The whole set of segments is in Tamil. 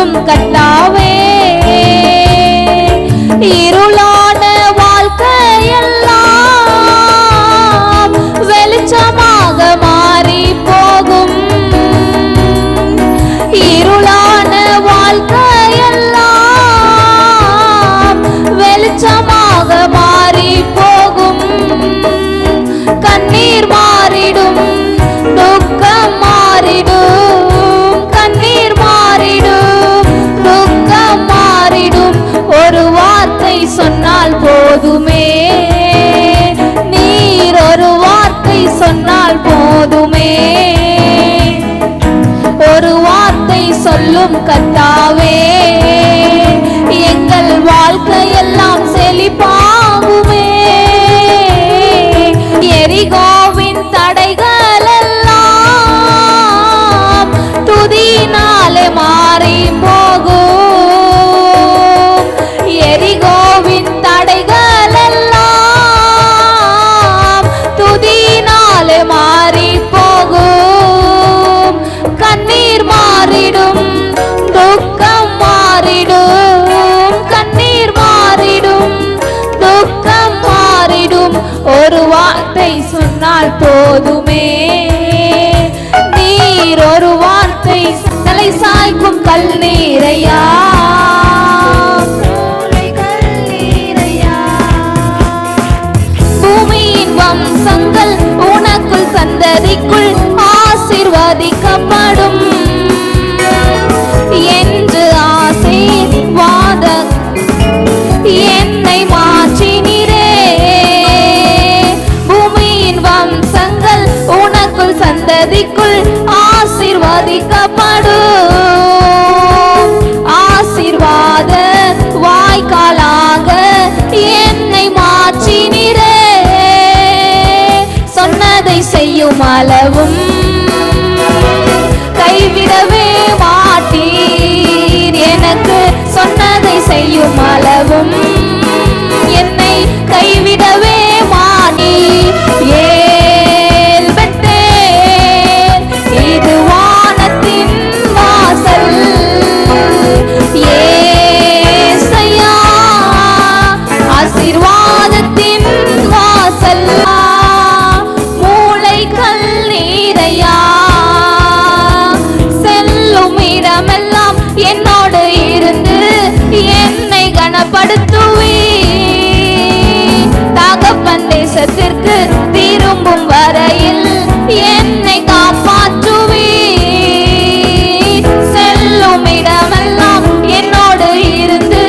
சொல்லும் கர்த்தாவே, இருளான வாழ்க்கையெல்லாம் வெளிச்சமாக மாறி போகும். இருளான வாழ்க்கையெல்லாம் வெளிச்சமாக மாறி போகும். கண்ணீர் மாறிடும், துக்கம் மாறிடும், கண்ணீர் மாறிடும், துக்கம் மாறிடும். ஒரு வார்த்தை சொன்னால் போதுமே, நீர் ஒரு வார்த்தை சொன்னால் போதுமே. ஒரு வார்த்தை சொல்லும் கர்த்தாவே, எங்கள் வாழ்க்கையெல்லாம் செழிப்பாகுமே. எரிகோவின் தடைகள் எல்லாம் துதியினாலே மாறி போகும். எரிகோவின் தடைகள் எல்லாம் துதியினாலே மாறி போகும். கண்ணீர் மாறிடும், துக்கம் மாறிடும், கண்ணீர் மாறிடும், துக்கம் மாறிடும். ஒரு வார்த்தை சொன்னால் போதுமே, நீர் ஒரு வார்த்தை தலை சாய்க்கும் கல்நீரையா, பூமியின் வம்சங்கள் உனக்குள் சந்ததிக்குள் ஆசீர்வதிக்கப்படும் என்று ஆசீர்வாத என்னை மாற்றினீரே. பூமியின் வம்சங்கள் உனக்குள் சந்ததிக்குள் ஆசீர்வதிக்கப்படும். ஆசீர்வாத வாய்க்காலாக என்னை மாற்றினீரே. சொன்னதை செய்யும் அளவும் கைவிடவே மாட்டீர். எனக்கு சொன்னதை செய்யும் அளவும் என்னை கைவிடவே மாட்டீர். ஏல் பெற்றேன், இது வானத்தின் வாசல். ஏசையா, ஆசீர்வாதத்தின் வாசல். மூளைகள் நீரையா, செல்லும் இடமெல்லாம் என்னோடு இருந்து என்னை கனப்படுத்துவி. தகப்பன் தேசத்திற்கு திரும்பும் வரையில் என்னை காப்பாற்றுவி. செல்லும் இடமெல்லாம் என்னோடு இருந்து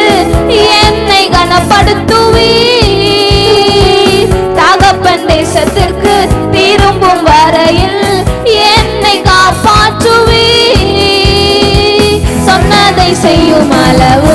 என்னை கனப்படுத்துவி. தகப்பன் தேசத்திற்கு திரும்பும் வரையில் என்னை காப்பாற்றுவி. சொன்னதை செய்யும் அளவு